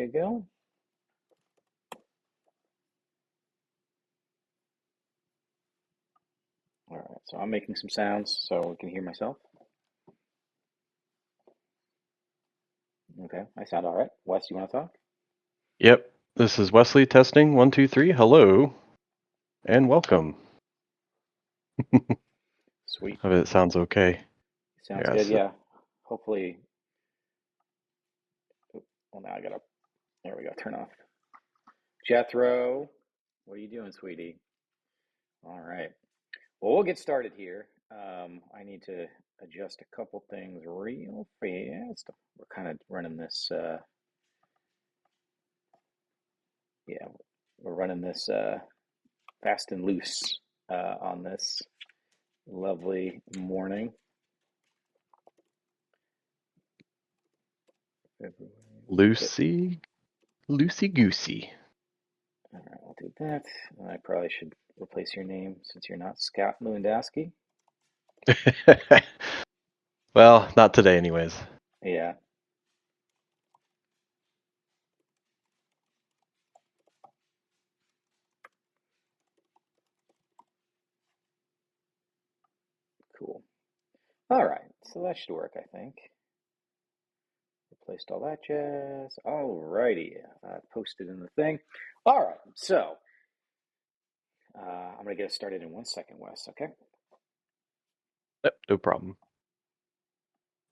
you go. All right, so I'm making some sounds so I can hear myself. Okay, I sound all right. Wes, you want to talk? Yep, this is Wesley testing 1, 2, 3. Hello and welcome. Sweet. Hope it sounds okay. Sounds good. Yes. Yeah. Hopefully. Well, now I gotta. There we go. Turn off. Jethro, what are you doing, sweetie? All right. Well, we'll get started here. I need to adjust a couple things real fast. We're kind of running this. Yeah, we're running this fast and loose on this lovely morning. Okay. Lucy Goosey. All right, I'll do that. And I probably should replace your name since you're not Scott Lewandowski. Well, not today anyways. Yeah. Cool. All right, so that should work, I think. Replaced all that jazz. All righty, posted in the thing. All right, so I'm gonna get us started in 1 second, Wes. Okay. Yep, no problem.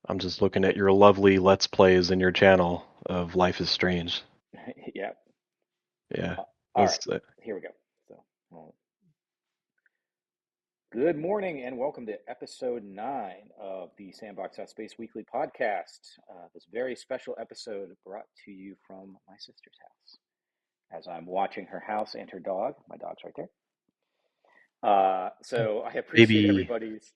I'm just looking at your lovely Let's Plays in your channel of Life is Strange. Yeah. Yeah. All right, This, here we go. So, good morning and welcome to episode 9 of the Sandbox.Space weekly podcast. This very special episode brought to you from my sister's house as I'm watching her house and her dog. My dog's right there. So I appreciate Baby. everybody's,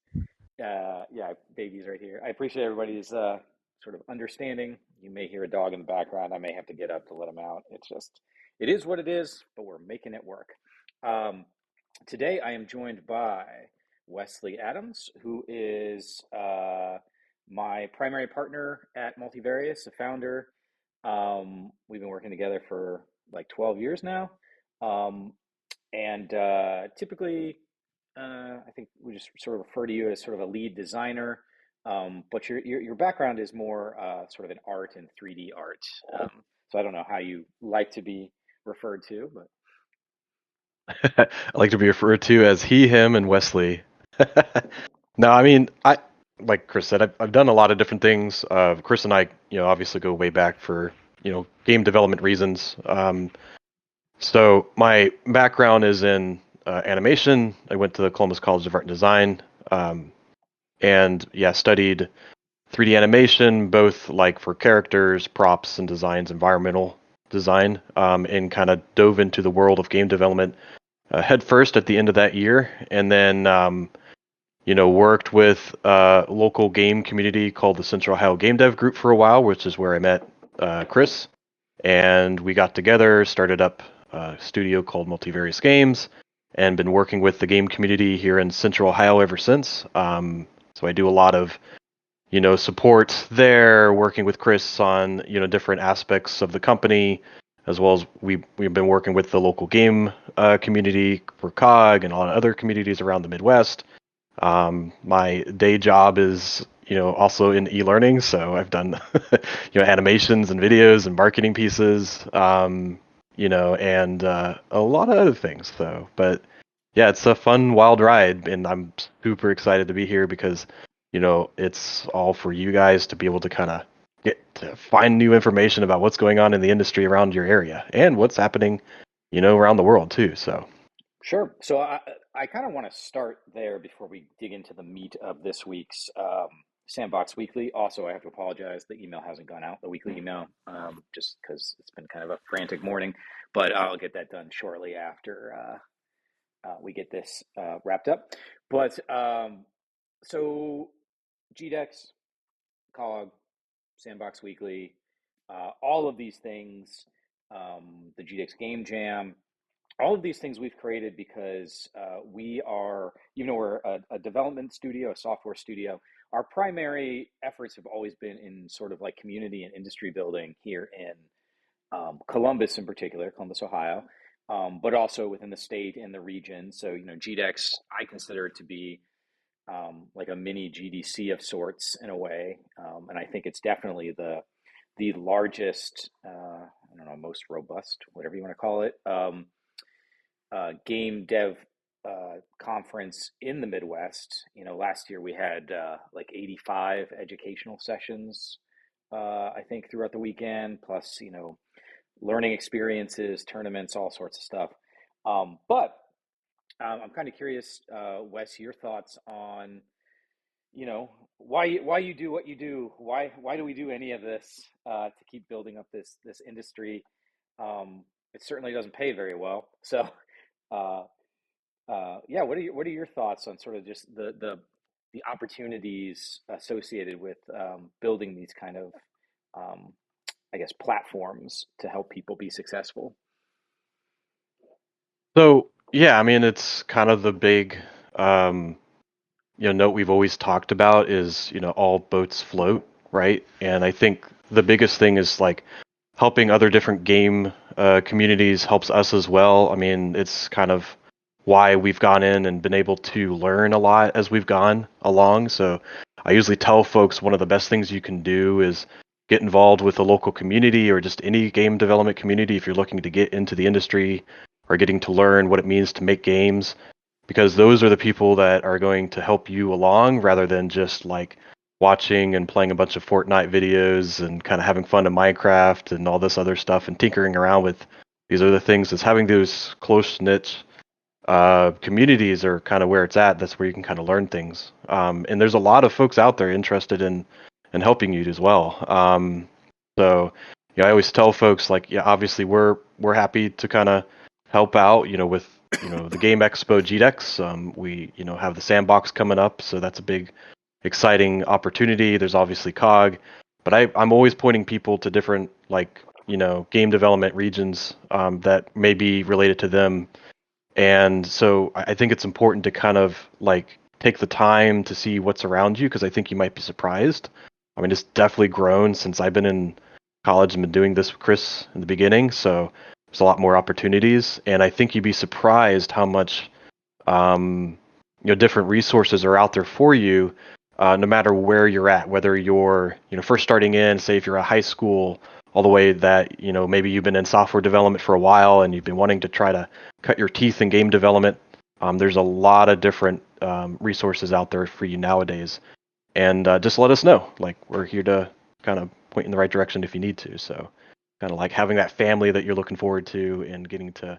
yeah, baby's right here. I appreciate everybody's sort of understanding. You may hear a dog in the background. I may have to get up to let him out. It is what it is, but we're making it work. Today I am joined by Wesley Adams, who is my primary partner at Multivarious, a founder. We've been working together for like 12 years now. And typically, I think we just sort of refer to you as sort of a lead designer. But your background is more sort of in art and 3D art. So I don't know how you like to be referred to, but I like to be referred to as he, him, and Wesley. No, I mean, like Chris said, I've done a lot of different things. Chris and I, obviously go way back for, game development reasons. So my background is in animation. I went to the Columbus College of Art and Design, and yeah, studied 3D animation, both like for characters, props, and designs, environmental design, and kind of dove into the world of game development head first at the end of that year, and then worked with a local game community called the Central Ohio Gamedev Group for a while, which is where I met Chris, and we got together, started up a studio called Multivarious Games, and been working with the game community here in Central Ohio ever since. So I do a lot of support there, working with Chris on different aspects of the company, as well as we've been working with the local game community for COG and a lot of other communities around the Midwest. My day job is also in e-learning, so I've done animations and videos and marketing pieces, and a lot of other things though. But yeah, it's a fun, wild ride, and I'm super excited to be here because it's all for you guys to be able to kind of get to find new information about what's going on in the industry around your area and what's happening, around the world too. So sure. So I kind of want to start there before we dig into the meat of this week's Sandbox Weekly. Also, I have to apologize. The email hasn't gone out, the weekly email, just because it's been kind of a frantic morning. But I'll get that done shortly after we get this wrapped up. But so GDEX, COG, Sandbox Weekly, all of these things, the GDEX Game Jam, all of these things we've created because we are, even though we're a development studio, a software studio, our primary efforts have always been in sort of like community and industry building here in Columbus in particular, Columbus, Ohio, but also within the state and the region. So, GDEX, I consider it to be like a mini GDC of sorts in a way, and I think it's definitely the largest, I don't know, most robust, whatever you want to call it, game dev conference in the Midwest. Last year we had like 85 educational sessions, I think, throughout the weekend, plus learning experiences, tournaments, all sorts of stuff. But I'm kind of curious, Wes, your thoughts on why you do what you do. Why do we do any of this to keep building up this industry? It certainly doesn't pay very well. So, uh, yeah, what are your thoughts on sort of just the opportunities associated with building these kind of I guess platforms to help people be successful? So yeah, I mean, it's kind of the big um, note we've always talked about is all boats float, right? And I think the biggest thing is like helping other different game communities helps us as well. I mean, it's kind of why we've gone in and been able to learn a lot as we've gone along. So I usually tell folks one of the best things you can do is get involved with the local community or just any game development community if you're looking to get into the industry or getting to learn what it means to make games, because those are the people that are going to help you along rather than just like watching and playing a bunch of Fortnite videos and kind of having fun in Minecraft and all this other stuff and tinkering around with these other things. Is having those close knit communities are kind of where it's at. That's where you can kind of learn things. And there's a lot of folks out there interested in helping you as well. So I always tell folks like, yeah, obviously we're happy to kind of help out, with the Game Expo GDEX. We have the Sandbox coming up, so that's a big exciting opportunity. There's obviously COG, but I'm always pointing people to different like game development regions that may be related to them. And so I think it's important to kind of like take the time to see what's around you, because I think you might be surprised. I mean, it's definitely grown since I've been in college and been doing this with Chris in the beginning. So there's a lot more opportunities, and I think you'd be surprised how much different resources are out there for you, no matter where you're at, whether you're first starting in, say if you're a high school, all the way that maybe you've been in software development for a while and you've been wanting to try to cut your teeth in game development. There's a lot of different resources out there for you nowadays, and just let us know. Like, we're here to kind of point in the right direction if you need to. So kind of like having that family that you're looking forward to and getting to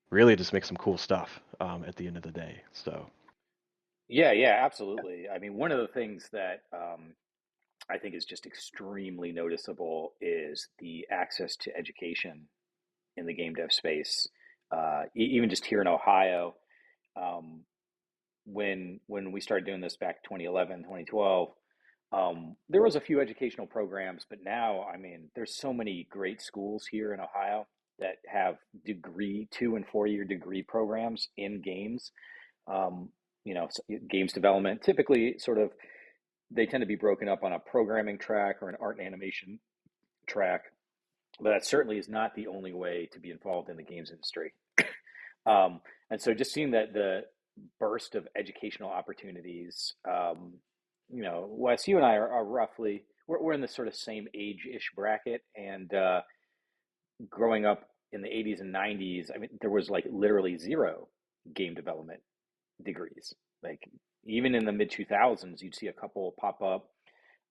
really just make some cool stuff at the end of the day. So Yeah, yeah, absolutely. I mean, one of the things that I think is just extremely noticeable is the access to education in the game dev space. Even just here in Ohio, um, when we started doing this back 2011, 2012, there was a few educational programs, but now, I mean, there's so many great schools here in Ohio that have 2 and 4 year degree programs in games. Um, games development typically sort of they tend to be broken up on a programming track or an art and animation track, but that certainly is not the only way to be involved in the games industry. And so just seeing that the burst of educational opportunities, Wes, you and I are roughly, we're in the sort of same age-ish bracket. And growing up in the 80s and 90s, I mean, there was like literally zero game development degrees. Like even in the mid 2000s, you'd see a couple pop up.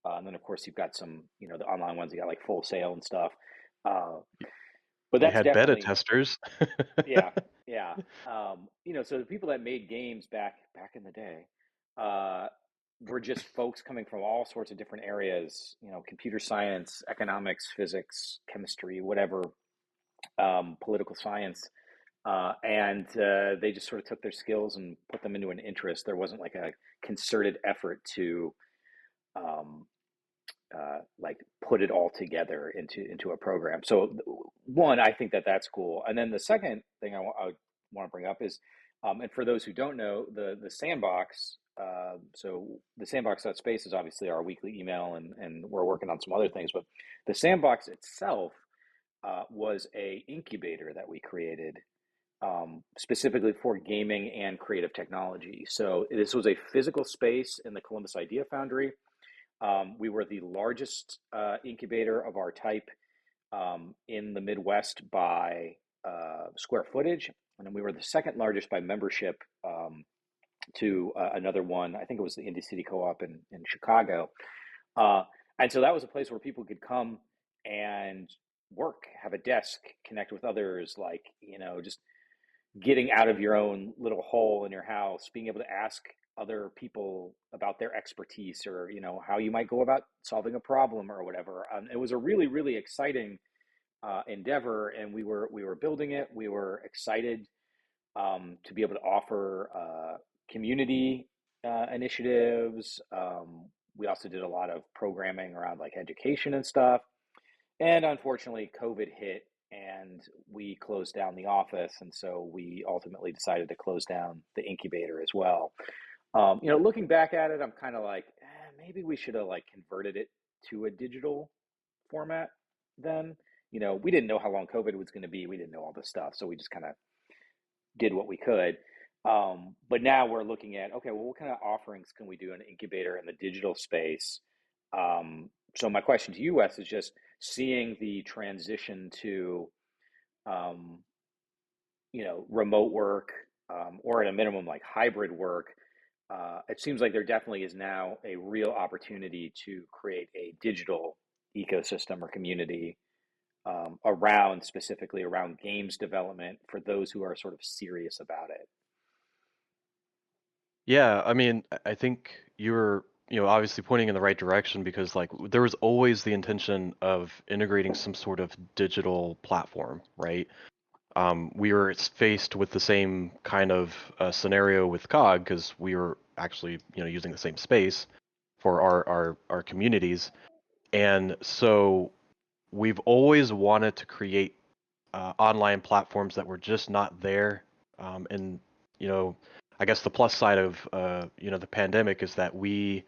And then, of course, you've got some, the online ones, you got like Full Sail and stuff. Uh, but you that's had beta definitely, testers. yeah, yeah. So the people that made games back in the day uh, were just folks coming from all sorts of different areas. Computer science, economics, physics, chemistry, whatever, political science, and they just sort of took their skills and put them into an interest. There wasn't like a concerted effort to um, like put it all together into a program. So one, I think that that's cool. And then the second thing I want to bring up is, and for those who don't know, the sandbox. So the Sandbox.Space is obviously our weekly email, and we're working on some other things. But the sandbox itself was a incubator that we created specifically for gaming and creative technology. So this was a physical space in the Columbus Idea Foundry. We were the largest incubator of our type in the Midwest by square footage, and then we were the second largest by membership to another one. I think it was the Indy City Co-op in Chicago. Uh, and so that was a place where people could come and work, have a desk, connect with others, like, just getting out of your own little hole in your house, being able to ask other people about their expertise or, how you might go about solving a problem or whatever. It was a really, really exciting endeavor, and we were building it. We were excited to be able to offer community initiatives. We also did a lot of programming around like education and stuff. And unfortunately, COVID hit and we closed down the office. And so we ultimately decided to close down the incubator as well. Looking back at it, I'm kind of like, maybe we should have like converted it to a digital format then. We didn't know how long COVID was going to be. We didn't know all this stuff. So we just kind of did what we could. But now we're looking at, okay, well, what kind of offerings can we do in an incubator in the digital space? So my question to you, Wes, is just seeing the transition to, um, remote work, or at a minimum, like hybrid work. It seems like there definitely is now a real opportunity to create a digital ecosystem or community specifically around games development for those who are sort of serious about it. Yeah, I mean, I think you're, obviously pointing in the right direction because like there was always the intention of integrating some sort of digital platform, right? We were faced with the same kind of scenario with COG because we were actually, using the same space for our communities, and so we've always wanted to create online platforms that were just not there. And you know, I guess the plus side of the pandemic is that we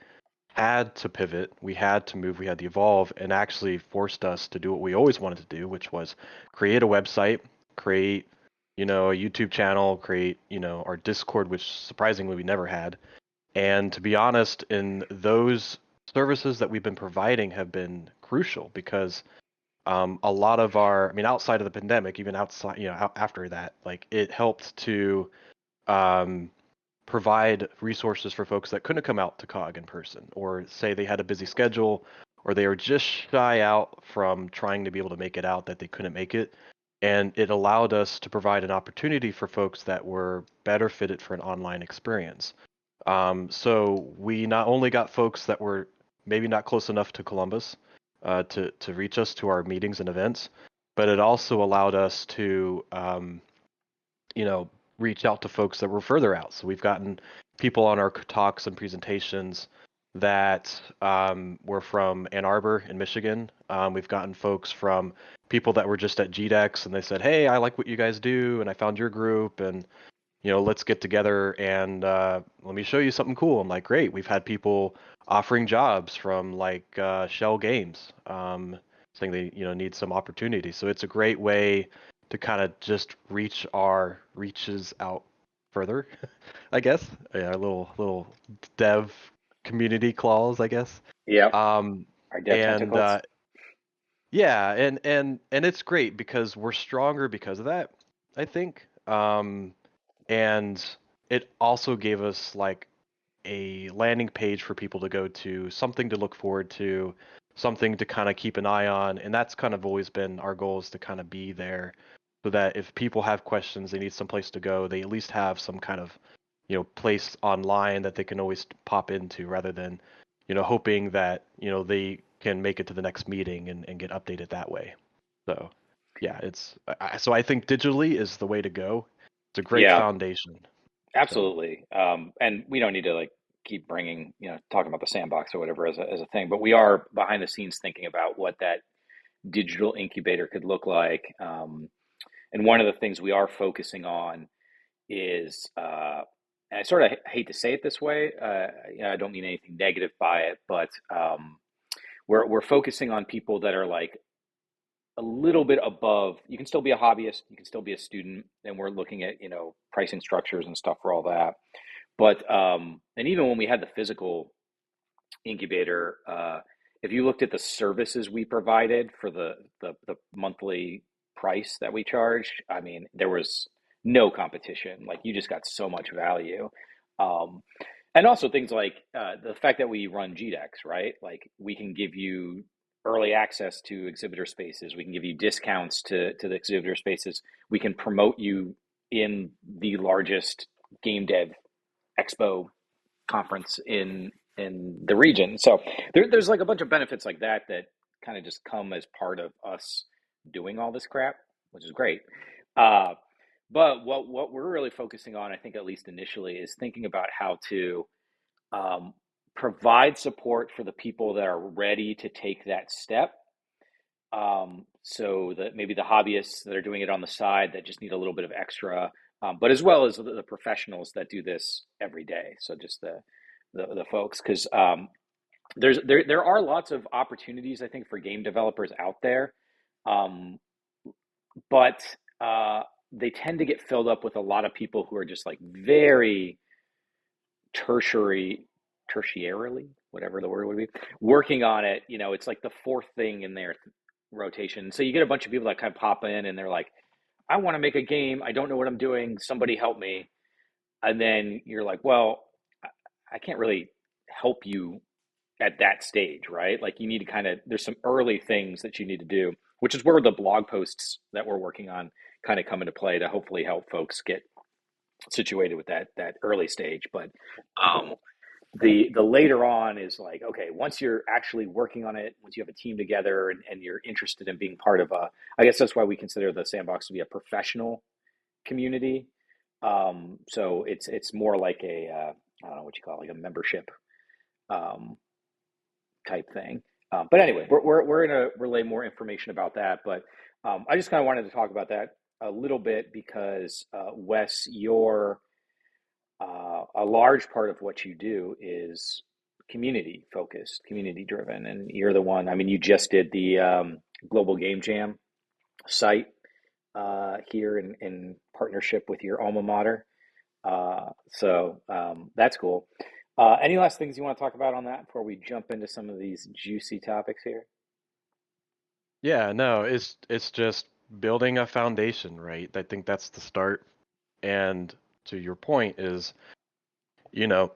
had to pivot, we had to move, we had to evolve, and actually forced us to do what we always wanted to do, which was create a website, create a YouTube channel, create our Discord, which surprisingly we never had. And to be honest, in those services that we've been providing have been crucial because a lot of our, I mean, outside of the pandemic, even outside, after that, like it helped to um, provide resources for folks that couldn't come out to COG in person, or say they had a busy schedule, or they were just shy out from trying to be able to make it out that they couldn't make it. And it allowed us to provide an opportunity for folks that were better fitted for an online experience. So we not only got folks that were maybe not close enough to Columbus to reach us to our meetings and events, but it also allowed us to you know reach out to folks that were further out. So we've gotten people on our talks and presentations that were from Ann Arbor in Michigan. We've gotten folks from people that were just at GDEX and they said, "Hey, I like what you guys do, and I found your group, and let's get together and let me show you something cool." I'm like, great. We've had people offering jobs from like Shell Games, saying they need some opportunity. So it's a great way to kind of just reaches out further, I guess. Yeah, a little dev community clause, I guess. Yep. Um, Our dev and tentacles. yeah, and it's great because we're stronger because of that, I think. And it also gave us like a landing page for people to go to, something to look forward to, something to kind of keep an eye on. And that's kind of always been our goal, is to kind of be there so that if people have questions, they need some place to go, they at least have some kind of, place online that they can always pop into, rather than, hoping that, they can make it to the next meeting and get updated that way. So yeah, so I think digitally is the way to go. It's a great Yeah, foundation. So absolutely. And we don't need to like keep bringing, talking about the sandbox or whatever as a thing, but we are behind the scenes thinking about what that digital incubator could look like. And one of the things we are focusing on is, and I sort of hate to say it this way, I don't mean anything negative by it, but we're focusing on people that are like a little bit above. You can still be a hobbyist, you can still be a student, and we're looking at, pricing structures and stuff for all that. But and even when we had the physical incubator, if you looked at the services we provided for the monthly price that we charged, I mean, there was no competition. Like you just got so much value. Um, and also things like the fact that we run GDEX, right? Like we can give you early access to exhibitor spaces. We can give you discounts to the exhibitor spaces. We can promote you in the largest game dev expo conference in the region. So there's like a bunch of benefits like that that kind of just come as part of us doing all this crap, which is great. Uh, but what we're really focusing on, I think, at least initially, is thinking about how to um, provide support for the people that are ready to take that step. So that maybe the hobbyists that are doing it on the side that just need a little bit of extra, but as well as the professionals that do this every day. So just the folks, because there are lots of opportunities, I think, for game developers out there, um, but they tend to get filled up with a lot of people who are just like very tertiary, tertiarily, whatever the word would be, working on it. It's like the fourth thing in their rotation. So you get a bunch of people that kind of pop in and they're like, I want to make a game. I don't know what I'm doing. Somebody help me. And then you're like, well, I can't really help you at that stage, right? Like you need to there's some early things that you need to do, which is where the blog posts that we're working on kind of come into play to hopefully help folks get situated with that early stage. But um, the later on is like, okay, once you're actually working on it, once you have a team together and you're interested in being part of I guess that's why we consider the sandbox to be a professional community. So it's more like I don't know what you call it, like a membership um, type thing. But anyway, we're going to relay more information about that. But I just kind of wanted to talk about that a little bit because Wes, you're a large part of what you do is community focused, community driven, and you're the one. I mean, you just did the Global Game Jam site here in partnership with your alma mater. So that's cool. Any last things you want to talk about on that before we jump into some of these juicy topics here? Yeah, no, it's just building a foundation, right? I think that's the start. And to your point is, you know,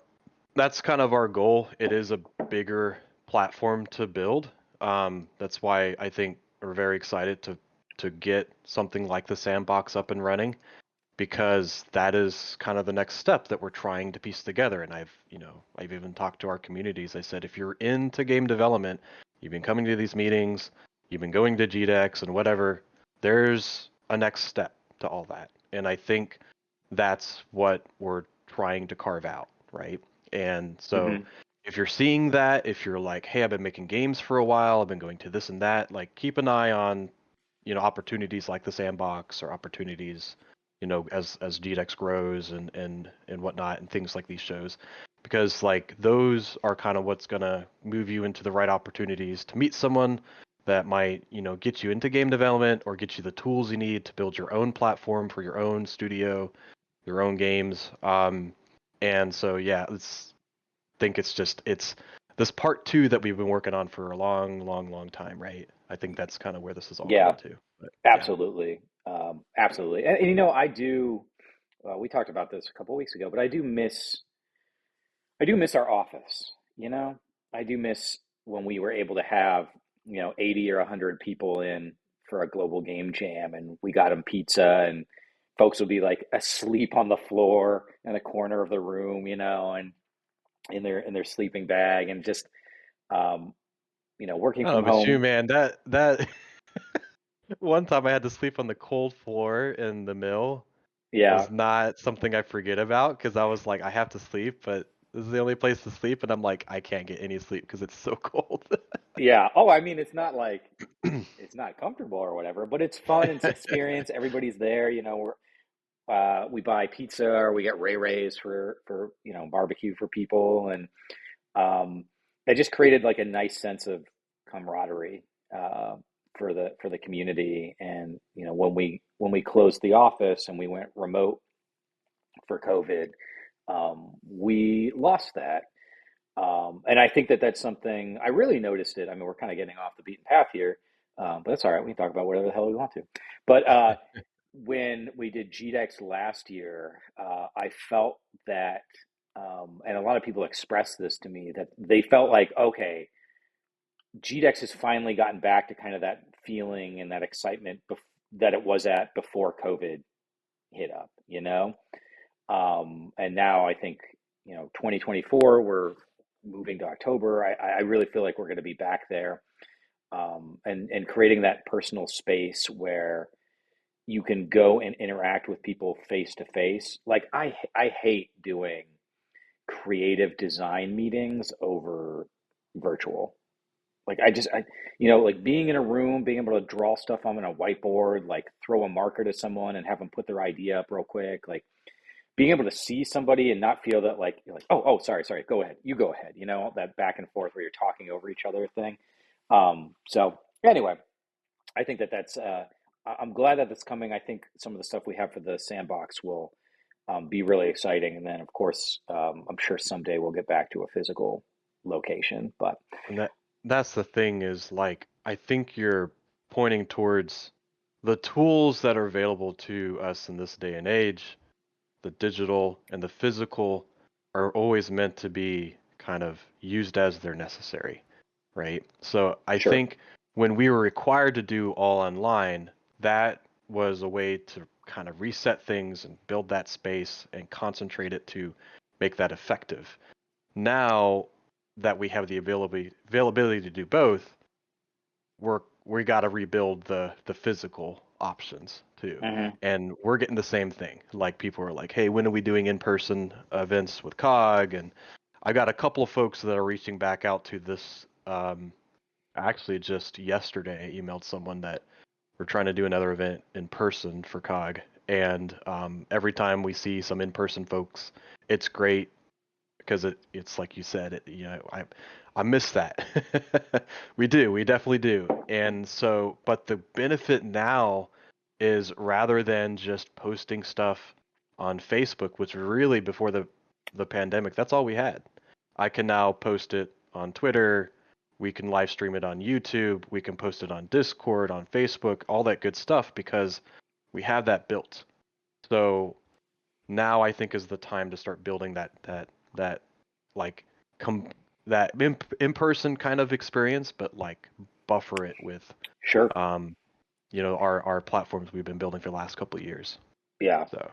that's kind of our goal. It is a bigger platform to build. That's why I think we're very excited to get something like the sandbox up and running because that is kind of the next step that we're trying to piece together. And I've even talked to our communities. I said, if you're into game development, you've been coming to these meetings, you've been going to GDEX and whatever, there's a next step to all that. And I think that's what we're trying to carve out, right? And so Hmm. if you're seeing that, if you're like, hey, I've been making games for a while, I've been going to this and that, like keep an eye on, opportunities like the sandbox or opportunities, as GDEX grows and whatnot and things like these shows. Because like those are kind of what's gonna move you into the right opportunities to meet someone that might, get you into game development or get you the tools you need to build your own platform for your own studio, your own games. And so yeah, think it's this part two that we've been working on for a long, long, long time, right? I think that's kind of where this is all Yeah, going to. But yeah. absolutely. Absolutely. And I do, we talked about this a couple of weeks ago, but I do miss our office, you know? I do miss when we were able to have, 80 or 100 people in for a global game jam and we got them pizza and folks would be like asleep on the floor in a corner of the room, and in their sleeping bag and just um, working I don't from know about you, home. man. That one time I had to sleep on the cold floor in the mill Yeah. was not something I forget about because I was like, I have to sleep, but this is the only place to sleep, and I'm like, I can't get any sleep because it's so cold. Yeah. Oh, I mean, it's not like it's not comfortable or whatever, but it's fun. It's experience. Everybody's there. We buy pizza or we get Ray Rays for barbecue for people, and it just created like a nice sense of camaraderie for the community. And when we closed the office and we went remote for COVID, we lost that. And I think that that's something I really noticed it. I mean, we're kind of getting off the beaten path here, but that's all right. We can talk about whatever the hell we want to. But when we did GDEX last year, I felt that, and a lot of people expressed this to me, that they felt like, okay, GDEX has finally gotten back to kind of that feeling and that excitement that it was at before COVID hit up, and now I think, 2024, we're moving to October. I really feel like we're going to be back there, and creating that personal space where you can go and interact with people face to face. Like I hate doing creative design meetings over virtual. Like like being in a room, being able to draw stuff on a whiteboard, like throw a marker to someone and have them put their idea up real quick, like being able to see somebody and not feel that like you're like, oh, sorry, go ahead, you go ahead, that back and forth where you're talking over each other thing. So anyway, I think that I'm glad that that's coming. I think some of the stuff we have for the sandbox will be really exciting. And then, of course, I'm sure someday we'll get back to a physical location. But And that's the thing is like I think you're pointing towards the tools that are available to us in this day and age, the digital and the physical are always meant to be kind of used as they're necessary, right? So I sure, think when we were required to do all online, that was a way to kind of reset things and build that space and concentrate it to make that effective. Now that we have the availability to do both, we got to rebuild the physical options too. hmm And we're getting the same thing. Like people are like, "Hey, when are we doing in-person events with COG?" And I got a couple of folks that are reaching back out to this. Actually, just yesterday, I emailed someone that we're trying to do another event in person for COG. And every time we see some in-person folks, it's great because it's like you said, I miss that. We definitely do. And so, but the benefit now is rather than just posting stuff on Facebook, which really before the pandemic, that's all we had. I can now post it on Twitter. We can live stream it on YouTube. We can post it on Discord, on Facebook, all that good stuff because we have that built. So now I think is the time to start building that like com that in-person kind of experience, but like buffer it with sure. um our platforms we've been building for the last couple of years. Yeah. So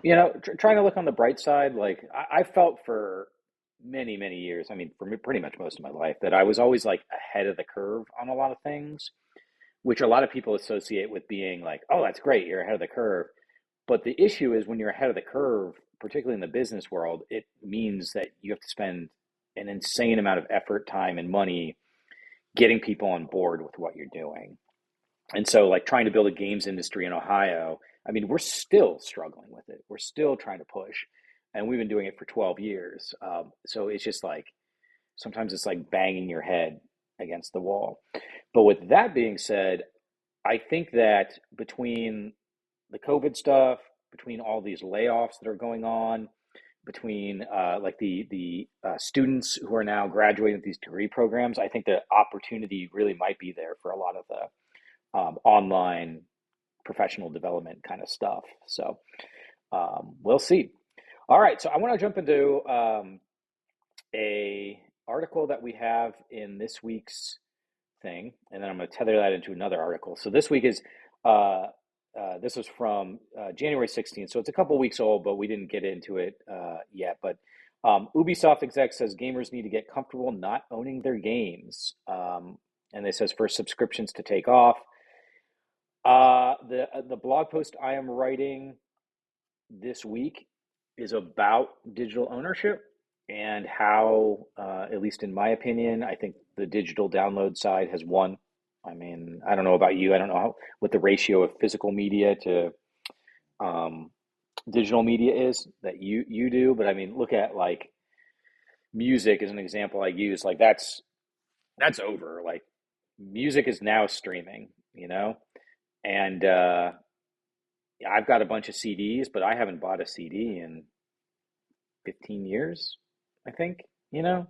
Trying to look on the bright side, like I felt for many, many years, I mean, for me, pretty much most of my life, that I was always like ahead of the curve on a lot of things, which a lot of people associate with being like, oh, that's great, you're ahead of the curve. But the issue is when you're ahead of the curve, particularly in the business world, it means that you have to spend an insane amount of effort, time, and money getting people on board with what you're doing. And so, like trying to build a games industry in Ohio, I mean, we're still struggling with it. We're still trying to push, and we've been doing it for 12 years. So it's just like sometimes it's like banging your head against the wall. But with that being said, I think that between the COVID stuff, between all these layoffs that are going on, between like the students who are now graduating with these degree programs, I think the opportunity really might be there for a lot of the online professional development kind of stuff. So we'll see. All right, so I want to jump into a article that we have in this week's thing, and then I'm going to tether that into another article. So this week is this was from January 16th, so it's a couple weeks old, but we didn't get into it yet. But Ubisoft exec says gamers need to get comfortable not owning their games, and it says for subscriptions to take off. The blog post I am writing this week is about digital ownership and how, at least in my opinion, I think the digital download side has won. I mean, I don't know about you. I don't know what the ratio of physical media to um, digital media is that you do, but I mean, look at like music as an example I use. Like that's over. Like music is now streaming. you know? And I've got a bunch of CDs, but I haven't bought a CD in 15 years, I think, you know?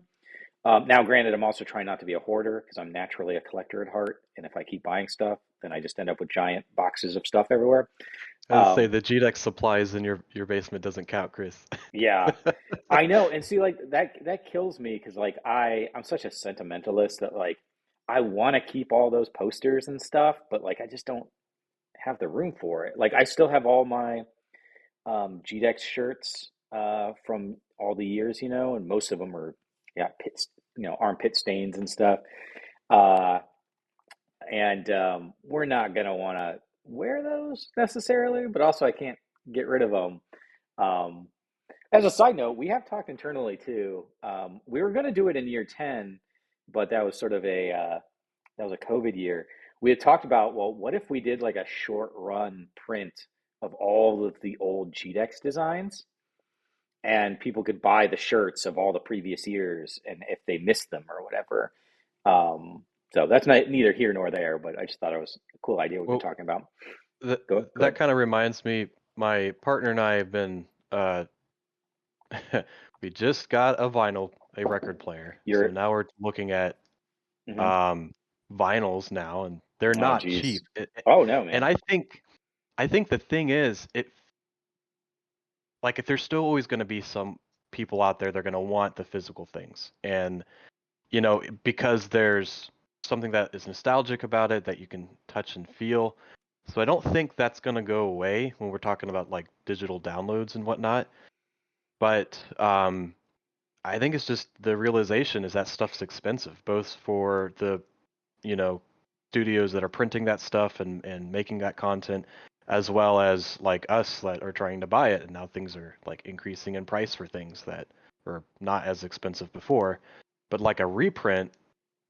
Now, granted, I'm also trying not to be a hoarder because I'm naturally a collector at heart. And if I keep buying stuff, then I just end up with giant boxes of stuff everywhere. I say Um, the GDEX supplies in your basement doesn't count, Chris. yeah, I know. And see, like that kills me because like I'm such a sentimentalist that like I want to keep all those posters and stuff, but like I just don't have the room for it. Like I still have all my GDEX shirts from all the years, you know, and most of them are yeah pits, you know, armpit stains and stuff. Uh, and we're not gonna want to wear those necessarily, but also I can't get rid of them. Um, as a side note, we have talked internally too. We were gonna do it in year 10, but that was sort of a that was a COVID year. We had talked about, well, what if we did like a short run print of all of the old GDEX designs, and people could buy the shirts of all the previous years, and if they missed them or whatever. So that's not neither here nor there, but I just thought it was a cool idea we've been Well, talking about. that Go that ahead. kind of reminds me, my partner and I have been we just got a record player. So You're, now we're looking at mhm. um vinyls now, and they're Oh, not geez. cheap. Oh, no, And man. I think the thing is, like if there's still always going to be some people out there, they're going to want the physical things. And because there's something that is nostalgic about it that you can touch and feel. So I don't think that's going to go away when we're talking about like digital downloads and whatnot. But I think it's just the realization is that stuff's expensive, both for the you know studios that are printing that stuff and making that content, as well as like us that are trying to buy it. And now things are like increasing in price for things that were not as expensive before. But like a reprint,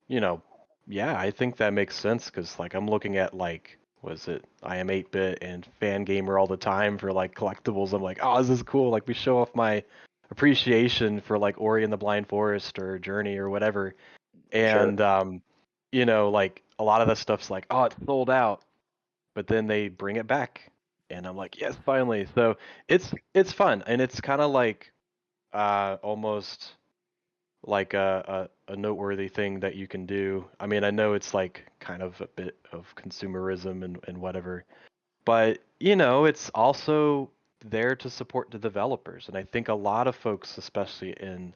you know, yeah, I think that makes sense because like I'm looking at like was it I am 8-bit and Fan Gamer all the time for like collectibles. I'm like, oh, this is cool. Like we show off my appreciation for like Ori and the Blind Forest or Journey or whatever. Sure. And like a lot of that stuff's like, oh, it's sold out, but then they bring it back, and I'm like, yes, finally. So it's fun, and it's kind of like almost like a noteworthy thing that you can do. I mean, I know it's like kind of a bit of consumerism and whatever, but it's also there to support the developers. And I think a lot of folks, especially in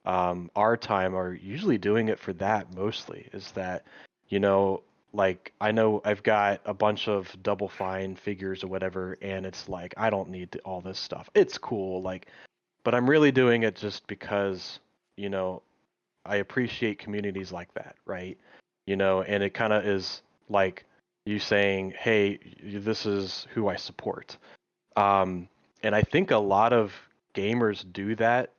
our time, are usually doing it for that mostly. Is that, you know, like I know I've got a bunch of Double Fine figures or whatever, and it's like I don't need all this stuff. It's cool, like, but I'm really doing it just because, you know, I appreciate communities like that, right? And it kind of is like you saying, "Hey, this is who I support." Um, and I think a lot of gamers do that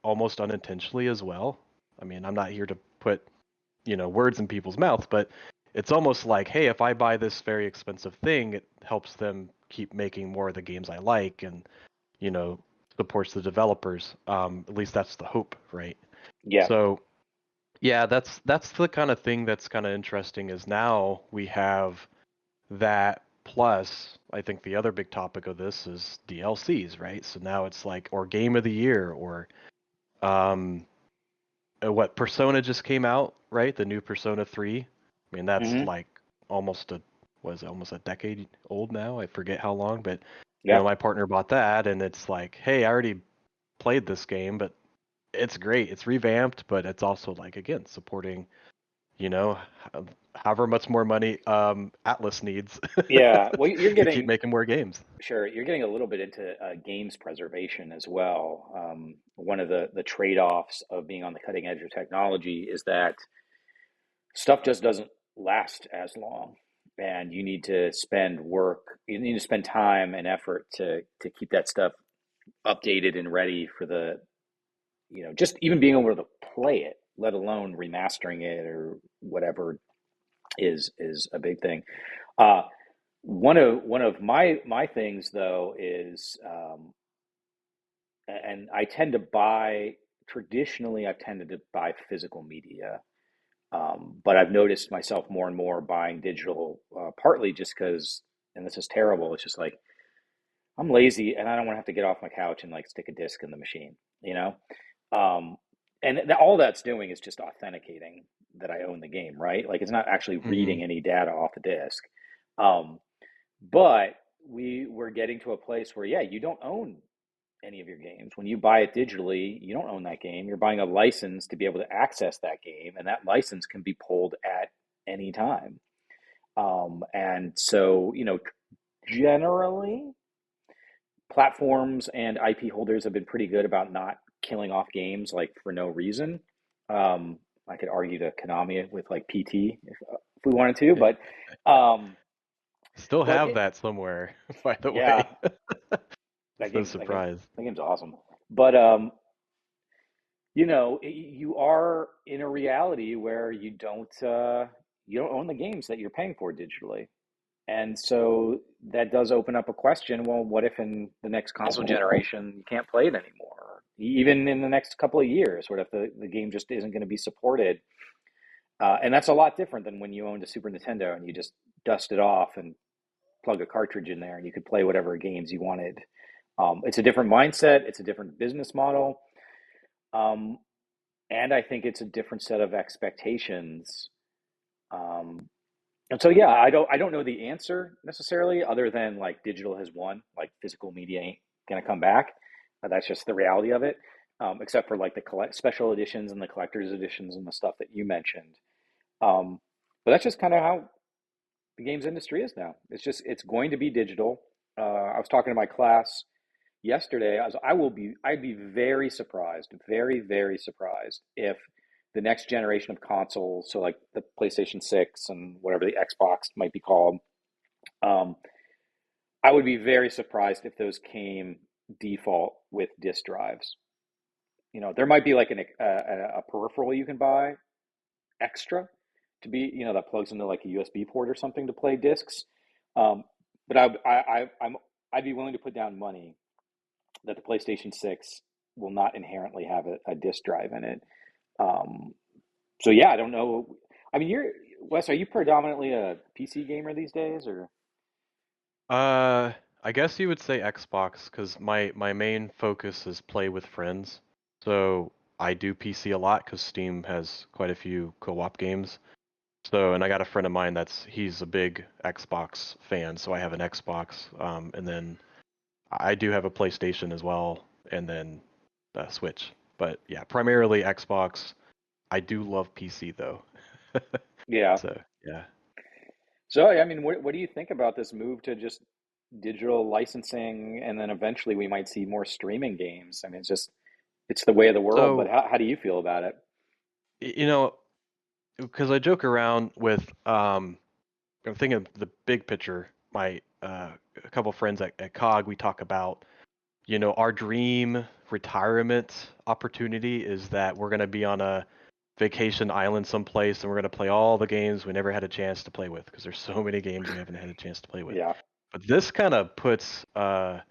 almost unintentionally as well. I mean, I'm not here to put, words in people's mouths, but it's almost like, "Hey, if I buy this very expensive thing, it helps them keep making more of the games I like and, you know, supports the developers." At least that's the hope, right? Yeah. So yeah, that's the kind of thing that's kind of interesting is now we have that plus I think the other big topic of this is DLCs, right? So now it's like or game of the year or um what Persona just came out, right? The new Persona 3. I mean that's Hmm. like almost a was it almost a decade old now. I forget how long, but Yeah. my partner bought that and it's like, "Hey, I already played this game, but it's great. It's revamped, but it's also like again supporting you know, however much more money Atlas needs Yeah. Well, you're to keep getting, making more games. sure, you're getting a little bit into games preservation as well. One of the trade-offs of being on the cutting edge of technology is that stuff just doesn't last as long. And you need to spend time and effort to keep that stuff updated and ready for the, just even being able to play it, let alone remastering it or whatever is a big thing. Uh, one of my things though is, and I tend to buy traditionally I've tended to buy physical media. But I've noticed myself more and more buying digital, partly just because, and this is terrible, it's just like I'm lazy and I don't want to have to get off my couch and like stick a disc in the machine, you know? Um, and all that's doing is just authenticating that I own the game, right? Like it's not actually Hmm. reading any data off the disk. Um, but we're getting to a place where, yeah, you don't own any of your games. When you buy it digitally, you don't own that game. You're buying a license to be able to access that game, and that license can be pulled at any time. And so, generally, platforms and IP holders have been pretty good about not killing off games like for no reason. I could argue to Konami with like PT if we wanted to, um, Still but have that somewhere, by the yeah, way. that So game that game surprised. that game's awesome. But you are in a reality where you don't own the games that you're paying for digitally. And so that does open up a question. Well, what if in the next console generation you can't play it anymore? Even in the next couple of years, what if the game just isn't going to be supported? And that's a lot different than when you owned a Super Nintendo and you just dust it off and plug a cartridge in there and you could play whatever games you wanted. It's a different mindset, it's a different business model. Um, and I think it's a different set of expectations. Um, and so, yeah, I don't know the answer necessarily, other than like digital has won, like physical media ain't gonna come back. That's just the reality of it. Except for like the special editions and the collector's editions and the stuff that you mentioned. Um, but that's just kind of how the games industry is now. It's going to be digital. I was talking to my class yesterday. I'd be very surprised, very, very surprised if the next generation of consoles, so like the PlayStation 6 and whatever the Xbox might be called, um, I would be very surprised if those came default with disk drives. There might be like a peripheral you can buy extra to be, that plugs into like a USB port or something to play discs. Um, but I'd be willing to put down money that the PlayStation 6 will not inherently have a disk drive in it. Um, so yeah, I don't know. I mean, Wes, are you predominantly a PC gamer these days, or? Uh, I guess you would say Xbox, because my main focus is play with friends. So I do PC a lot because Steam has quite a few co-op games. So, and I got a friend of mine he's a big Xbox fan, so I have an Xbox, and then I do have a PlayStation as well, and then a Switch. But yeah, primarily Xbox. I do love PC though. Yeah. So yeah. So I mean, what do you think about this move to just digital licensing, and then eventually we might see more streaming games? I mean, it's the way of the world. But So how do you feel about it? you know, because I joke around with I'm thinking of the big picture. My a couple friends at COG, we talk about, our dream retirement opportunity is that we're going to be on a vacation island someplace and we're going to play all the games we never had a chance to play with because there's so many games we haven't had a chance to play with. Yeah. But this kind of puts a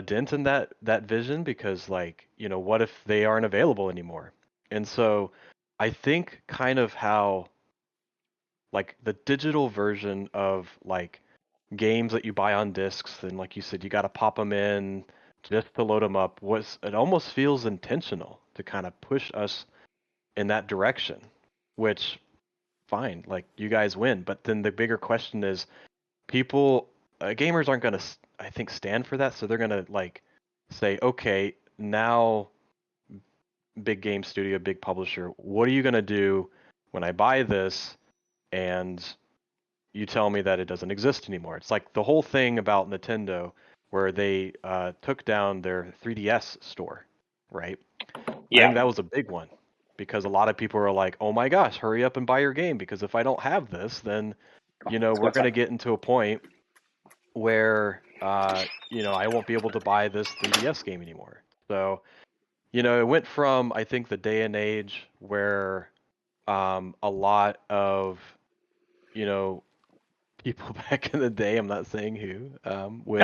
dent in that vision because, like, what if they aren't available anymore? And so I think kind of how, like, the digital version of like games that you buy on discs, and like you said, you got to pop them in just to load them up, was it almost feels intentional to kind of push us in that direction, which fine, like you guys win. But then the bigger question is, people, gamers aren't going to, I think, stand for that. So they're going to like say, okay, now big game studio, big publisher, what are you going to do when I buy this and you tell me that it doesn't exist anymore? It's like the whole thing about Nintendo where they took down their 3DS store, right? I Yeah. think that was a big one because a lot of people are like, "Oh my gosh, hurry up and buy your game because if I don't have this, then It's we're gonna going to suck. get into a point where I won't be able to buy this 3DS game anymore." So, it went from, I think, the day and age where a lot of, you know, people back in the day, I'm not saying who, would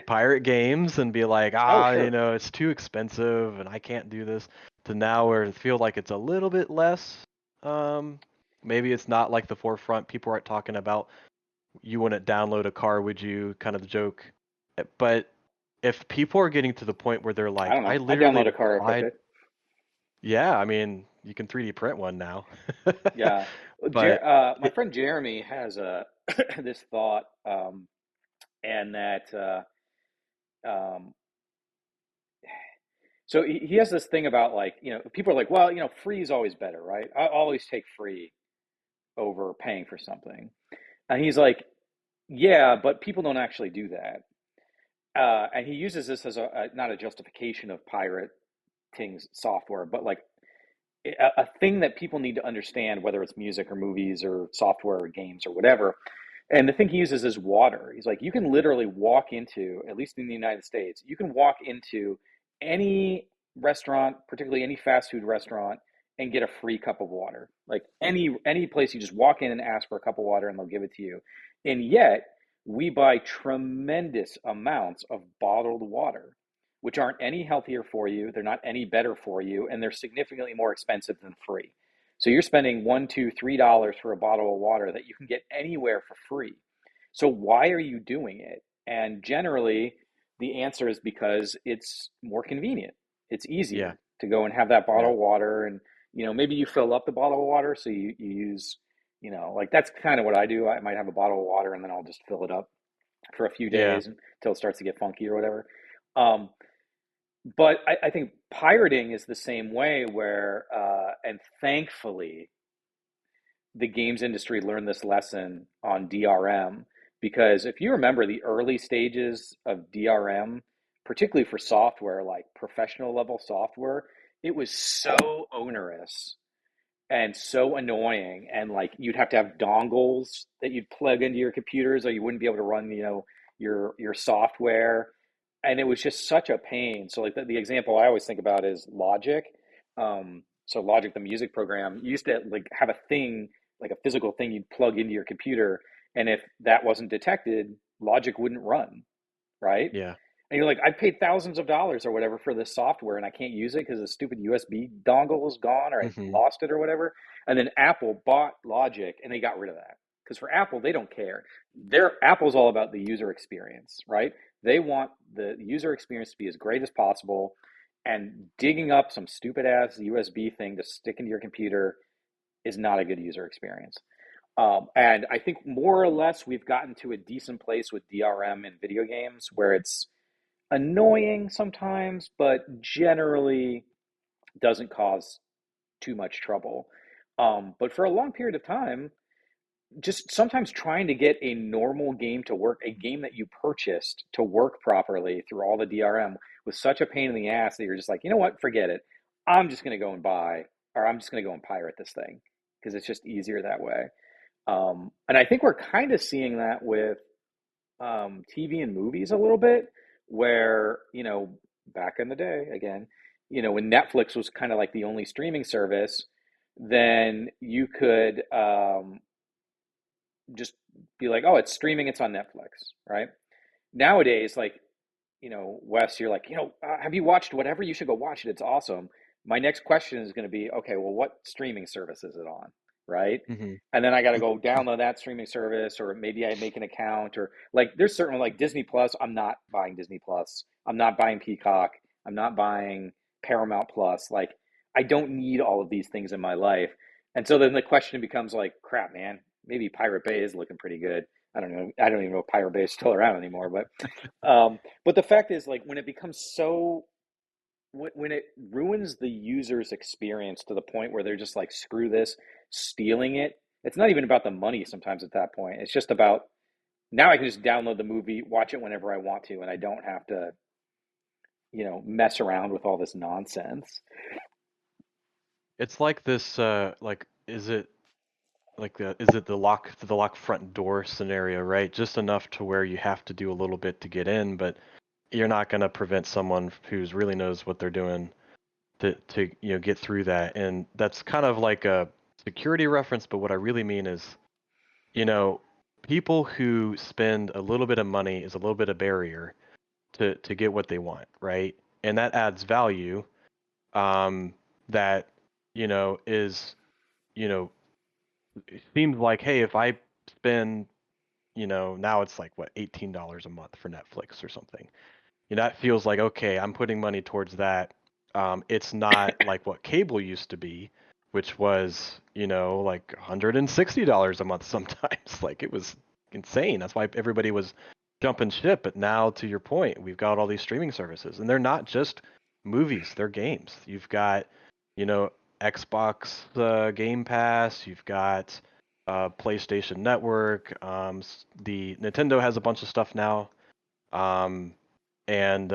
pirate games and be like, Oh, sure. it's too expensive and I can't do this, to now where it feel like it's a little bit less. Um, maybe it's not like the forefront. People aren't talking about you wouldn't download a car, would you? Kind of the joke. But if people are getting to the point where they're I like, don't know. I I download literally a car if I tried. could. Yeah, I mean, you can 3D print one now. Yeah. Well, But my it, friend Jeremy has a this thought, and that um, so he has this thing about like, people are like, well, free is always better, right? I always take free over paying for something. And he's like, yeah, but people don't actually do that. And he uses this as not a justification of pirating software, but like a thing that people need to understand, whether it's music or movies or software or games or whatever. And the thing he uses is water. He's like, you can literally walk into, at least in the United States, you can walk into any restaurant, particularly any fast food restaurant, and get a free cup of water. Like any place, you just walk in and ask for a cup of water, and they'll give it to you. And yet, we buy tremendous amounts of bottled water, which aren't any healthier for you. They're not any better for you, and they're significantly more expensive than free. So you're spending $1, $2, $3 for a bottle of water that you can get anywhere for free. So why are you doing it? And generally, the answer is because it's more convenient. It's yeah, easier to go and have that bottle yeah, of water, and maybe you fill up the bottle of water, so you use, like that's kind of what I do. I might have a bottle of water and then I'll just fill it up for a few yeah. days until it starts to get funky or whatever. Um, but I think pirating is the same way, where, and thankfully, the games industry learned this lesson on DRM, because if you remember the early stages of DRM, particularly for software like professional level software, it was so onerous and so annoying, and like you'd have to have dongles that you'd plug into your computers, or you wouldn't be able to run your software, and it was just such a pain. So like the example I always think about is Logic. So Logic, the music program, used to like have a thing, like a physical thing you'd plug into your computer, and if that wasn't detected, Logic wouldn't run, right? Yeah. And you're like, I paid thousands of dollars or whatever for this software, and I can't use it because the stupid USB dongle is gone, or I Hmm. lost it or whatever. And then Apple bought Logic and they got rid of that. Because for Apple, they don't care. Apple's all about the user experience, right? They want the user experience to be as great as possible. And digging up some stupid ass USB thing to stick into your computer is not a good user experience. And I think more or less we've gotten to a decent place with DRM in video games, where it's annoying sometimes, but generally doesn't cause too much trouble. But for a long period of time, just sometimes trying to get a normal game to work, a game that you purchased to work properly through all the DRM, was such a pain in the ass that you're just like, you know what, forget it. I'm just going to go and buy, or I'm just going to go and pirate this thing because it's just easier that way. And I think we're kind of seeing that with TV and movies a little bit, where, back in the day, again, when Netflix was kind of like the only streaming service, then you could just be like, oh, it's streaming, it's on Netflix, right? Nowadays, like, Wes, you're like, have you watched whatever? You should go watch it. It's awesome. My next question is going to be, okay, well, what streaming service is it on? Right. Hmm. And then I got to go download that streaming service, or maybe I make an account, or like there's certain like Disney Plus. I'm not buying Disney Plus. I'm not buying Peacock. I'm not buying Paramount Plus. Like, I don't need all of these things in my life. And so then the question becomes like, crap, man, maybe Pirate Bay is looking pretty good. I don't know. I don't even know if Pirate Bay is still around anymore, but the fact is, like, when it becomes so, when it ruins the user's experience to the point where they're just like, screw this, stealing it. It's not even about the money sometimes at that point. It's just about, now I can just download the movie, watch it whenever I want to, and I don't have to, mess around with all this nonsense. It's like this. Like, is it the lock front door scenario, right? Just enough to where you have to do a little bit to get in, but you're not going to prevent someone who's really knows what they're doing to get through that. And that's kind of like a security reference, but what I really mean is, you know, people who spend a little bit of money is a little bit of barrier to get what they want, right? And that adds value, that is you know, it seems like, hey, if I spend, now it's like what, $18 a month for Netflix or something. That feels like, okay, I'm putting money towards that. It's not like what cable used to be, which was, like $160 a month sometimes. Like it was insane. That's why everybody was jumping ship. But now, to your point, we've got all these streaming services, and they're not just movies, they're games. You've got, you know, Xbox Game Pass, you've got PlayStation Network, the Nintendo has a bunch of stuff now. Um, and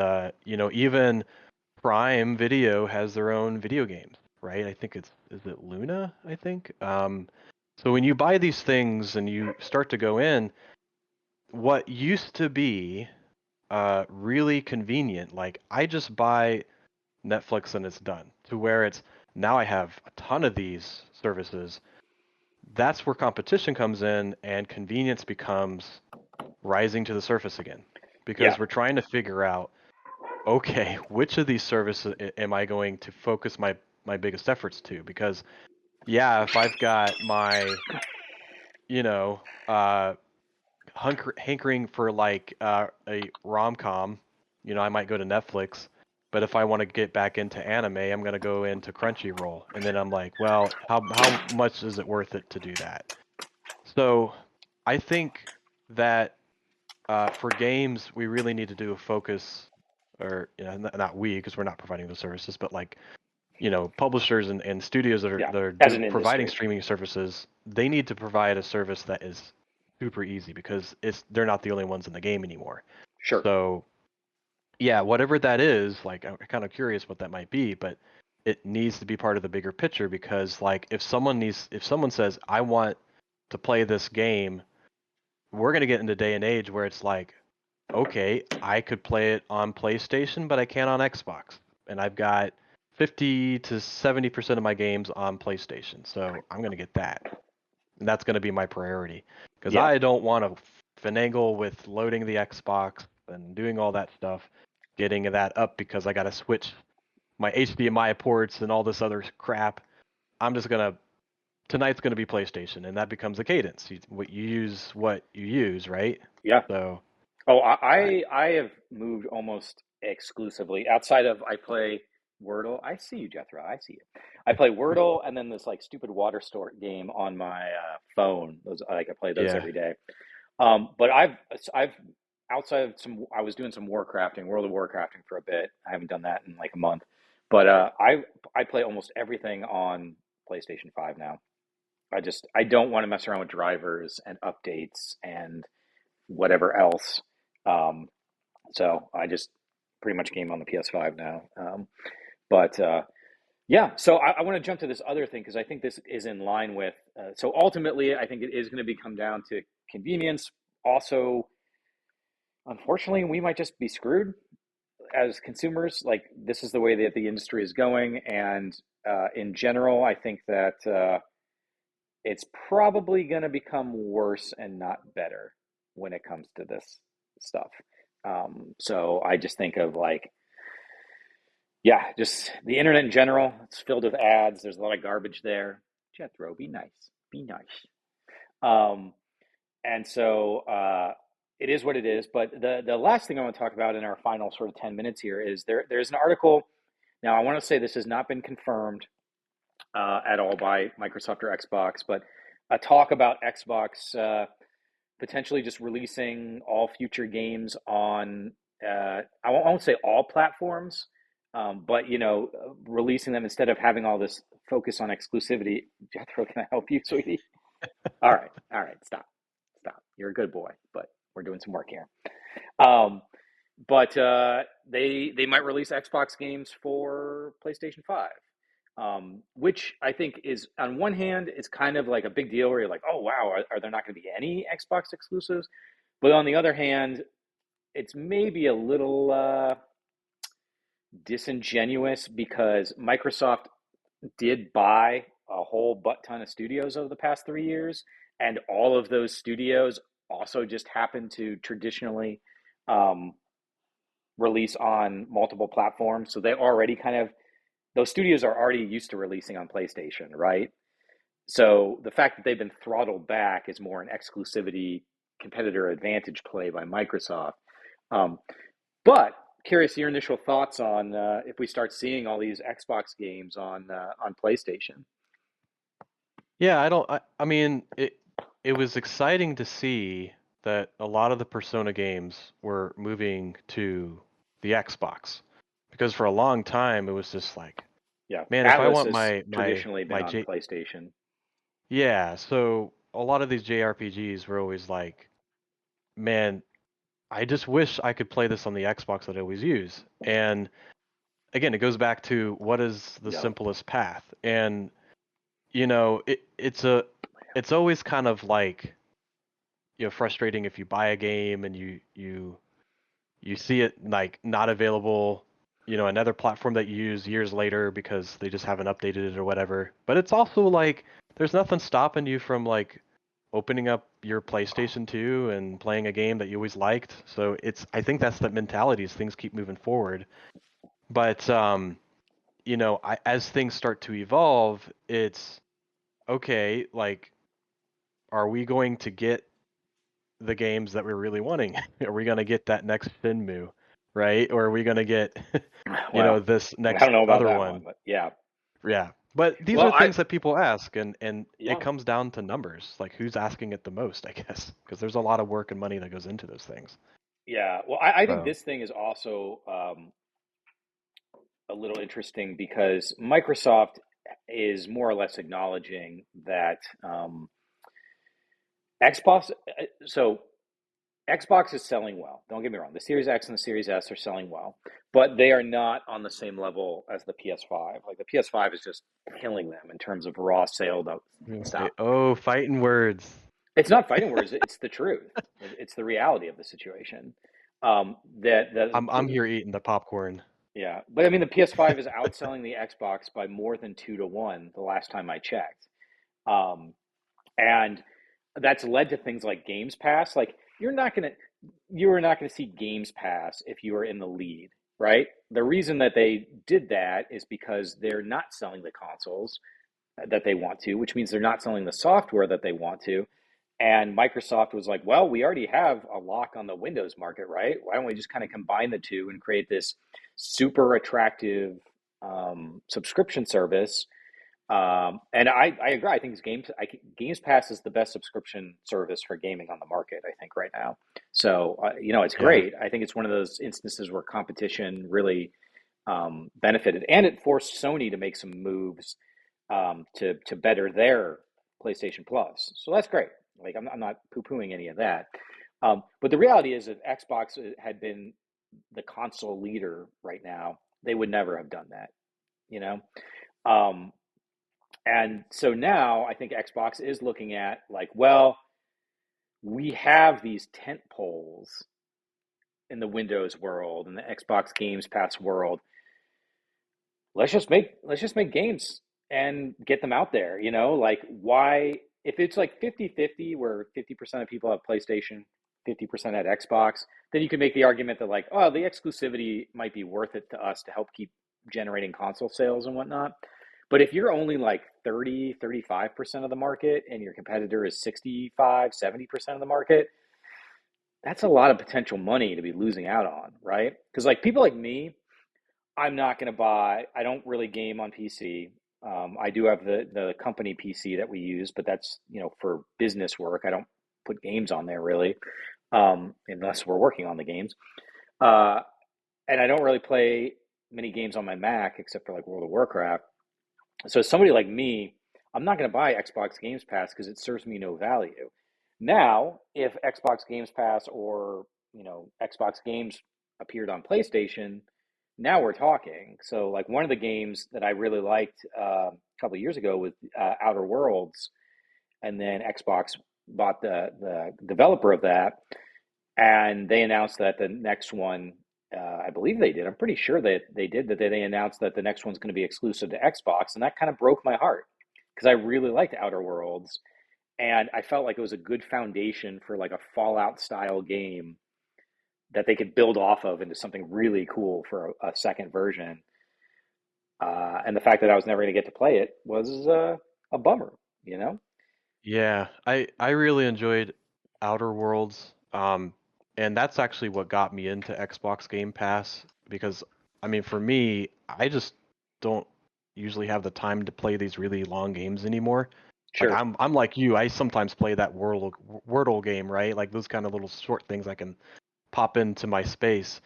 even Prime Video has their own video games, right? I think is it Luna, I think. So when you buy these things and you start to go in, what used to be really convenient, like I just buy Netflix and it's done, to where it's now I have a ton of these services. That's where competition comes in and convenience becomes rising to the surface again, Yeah, because we're trying to figure out, okay, which of these services am I going to focus my biggest efforts to? Because yeah, if I've got my, you know, uh, hankering for like a rom-com, I might go to Netflix. But if I want to get back into anime, I'm gonna go into Crunchyroll, and then I'm like, well, how much is it worth it to do that? So I think that for games, we really need to do a focus, or not we, because we're not providing those services, but like publishers and studios that are yeah, that are as an providing industry. streaming services, they need to provide a service that is super easy, because they're not the only ones in the game anymore. Sure. So yeah, whatever that is, like I'm kind of curious what that might be, but it needs to be part of the bigger picture, because like if someone says I want to play this game, we're going to get into a day and age where it's like, okay, I could play it on PlayStation, but I can't on Xbox. And I've got 50 to 70% of my games on PlayStation. So I'm going to get that. And that's going to be my priority, because Yeah. I don't want to finagle with loading the Xbox and doing all that stuff, getting that up because I got to switch my HDMI ports and all this other crap. I'm just going to tonight's going to be PlayStation, and that becomes a cadence. You use what you use, right? Yeah. So, Oh, I, I have moved almost exclusively outside of I play Wordle. I see you, Jethro. I see you. I play Wordle and then this like stupid water store game on my phone. Those like I play those yeah, every day. But I've outside of some I was doing some warcrafting, World of Warcrafting for a bit. I haven't done that in like a month. But I play almost everything on PlayStation 5 now. I don't want to mess around with drivers and updates and whatever else. Um, so I just pretty much game on the PS5 now. But yeah, so I want to jump to this other thing because I think this is in line with. So ultimately, I think it is going to come down to convenience. Also, unfortunately, we might just be screwed as consumers. Like this is the way that the industry is going, and in general, I think that it's probably going to become worse and not better when it comes to this stuff. So I just think of like, yeah, just the internet in general. It's filled with ads. There's a lot of garbage there. Jethro, be nice. Be nice. Um, and so it is what it is. But the last thing I want to talk about in our final sort of 10 minutes here is there's an article. Now, I want to say this has not been confirmed at all by Microsoft or Xbox, but a talk about Xbox potentially just releasing all future games on I won't say all platforms, but releasing them instead of having all this focus on exclusivity. Jethro, can I help you, sweetie? All right, stop. You're a good boy, but we're doing some work here. Um, but they might release Xbox games for PlayStation 5, which I think is on one hand is kind of like a big deal where you're like, oh wow, are there not going to be any Xbox exclusives? But on the other hand, it's maybe a little disingenuous because Microsoft did buy a whole butt ton of studios over the past 3 years, and all of those studios also just happen to traditionally um, release on multiple platforms. So they already kind of those studios are already used to releasing on PlayStation, right? So the fact that they've been throttled back is more an exclusivity competitor advantage play by Microsoft. Um, but curious your initial thoughts on if we start seeing all these Xbox games on PlayStation. Yeah, I don't. I mean, it was exciting to see that a lot of the Persona games were moving to the Xbox, because for a long time it was just like, Yeah, man, if I Atlas want has my traditionally been my on J, PlayStation. yeah, so a lot of these JRPGs were always like, man, I just wish I could play this on the Xbox that I always use. And again, it goes back to what is the Yep. simplest path, and it's always kind of like, frustrating if you buy a game and you see it like not available, another platform that you use years later because they just haven't updated it or whatever. But it's also like there's nothing stopping you from like opening up your PlayStation 2 and playing a game that you always liked. So I think that's the mentality as things keep moving forward. But as things start to evolve, it's okay, like, are we going to get the games that we're really wanting? Are we going to get that next Shenmue, right? Or are we going to get, Well, this I don't next know about other that one, one? but yeah. Yeah. But these Well, are things that people ask, and it yeah, comes down to numbers, like who's asking it the most, I guess, because there's a lot of work and money that goes into those things. yeah. Well, I think So, this thing is also a little interesting because Microsoft is more or less acknowledging that Xbox. So Xbox is selling well. Don't get me wrong. The Series X and the Series S are selling well, but they are not on the same level as the PS5. Like the PS5 is just killing them in terms of raw sale stuff. oh, fighting words. It's not fighting words. It's the truth. It's the reality of the situation. I'm here eating the popcorn. Yeah, but I mean the PS5 is outselling the Xbox by more than 2 to 1 the last time I checked. Um, and that's led to things like Games Pass. Like you are not gonna see Games Pass if you are in the lead, right? The reason that they did that is because they're not selling the consoles that they want to, which means they're not selling the software that they want to. And Microsoft was like, well, we already have a lock on the Windows market, right? Why don't we just kind of combine the two and create this super attractive subscription service? And I agree. I think Games Pass is the best subscription service for gaming on the market, I think, right now. So, it's Yeah. great. I think it's one of those instances where competition really benefited, and it forced Sony to make some moves to better their PlayStation Plus. So that's great. Like I'm not poo-pooing any of that. But the reality is, if Xbox had been the console leader right now, they would never have done that. You know, um, and so now I think Xbox is looking at like, well, we have these tent poles in the Windows world and the Xbox Games Pass world. Let's just make games and get them out there, like why if it's like 50-50 where 50% of people have PlayStation, 50% at Xbox, then you can make the argument that like, oh, the exclusivity might be worth it to us to help keep generating console sales and whatnot. But if you're only like 30-35% of the market and your competitor is 65-70% of the market, that's a lot of potential money to be losing out on, right? Because like people like me, I'm not going to buy. I don't really game on PC. I do have the company PC that we use, but that's for business work. I don't put games on there really, unless we're working on the games. Uh, and I don't really play many games on my Mac except for like World of Warcraft. So somebody like me, I'm not going to buy Xbox Games Pass because it serves me no value. Now, if Xbox Games Pass or Xbox games appeared on PlayStation, now we're talking. So, like one of the games that I really liked a couple of years ago was Outer Worlds, and then Xbox bought the developer of that, and they announced that the next one, I believe they did. I'm pretty sure that they did that. They announced that the next one's going to be exclusive to Xbox, and that kind of broke my heart because I really liked Outer Worlds, and I felt like it was a good foundation for like a Fallout style game that they could build off of into something really cool for a second version. And the fact that I was never going to get to play it was a bummer. you know? Yeah, I really enjoyed Outer Worlds. And that's actually what got me into Xbox Game Pass because I mean for me, I just don't usually have the time to play these really long games anymore. Like Sure. I'm like you, I sometimes play that Wordle game, right? Like those kind of little short things I can pop into my space.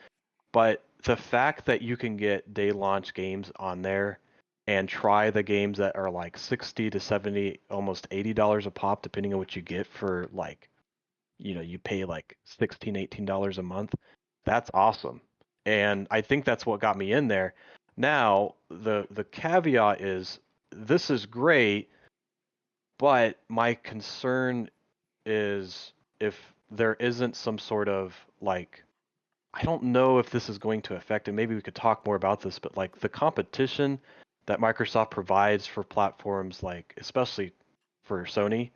But the fact that you can get day launch games on there and try the games that are like 60 to 70, almost $80 a pop, depending on what you get for like, you pay like 16, $18 a month. That's awesome. And I think that's what got me in there. Now, the caveat is this is great, but my concern is if there isn't some sort of like I don't know if this is going to affect, and maybe we could talk more about this, but like the competition that Microsoft provides for platforms like, especially for Sony,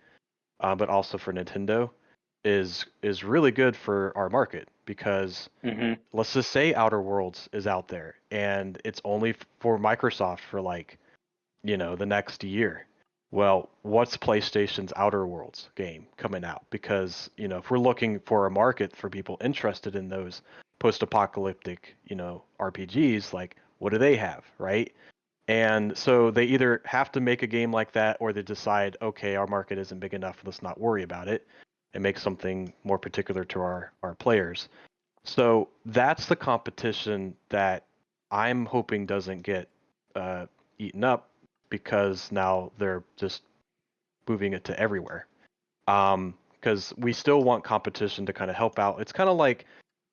but also for Nintendo, is really good for our market because Hmm. let's just say Outer Worlds is out there and it's only for Microsoft for like the next year. Well, what's PlayStation's Outer Worlds game coming out? Because, if we're looking for a market for people interested in those post-apocalyptic, RPGs, like what do they have, right? And so they either have to make a game like that or they decide, okay, our market isn't big enough, let's not worry about it and make something more particular to our players. So that's the competition that I'm hoping doesn't get uh, eaten up because now they're just moving it to everywhere. Because we still want competition to kind of help out. It's kind of like,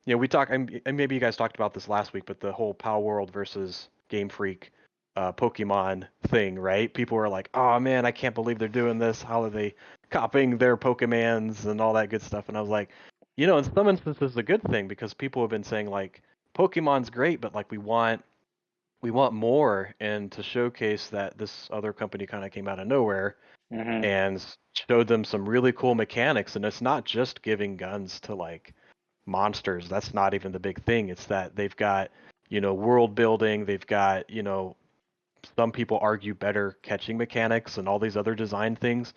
we talk, and maybe you guys talked about this last week, but the whole Power World versus Game Freak Pokemon thing, right? People were like, oh man, I can't believe they're doing this. How are they copying their Pokemans and all that good stuff? And I was like, in some instances, it's a good thing because people have been saying like, Pokemon's great, but like we want more, and to showcase that this other company kind of came out of nowhere Hmm. and showed them some really cool mechanics, and it's not just giving guns to like monsters. That's not even the big thing. It's that they've got, world building, they've got, some people argue better catching mechanics and all these other design things.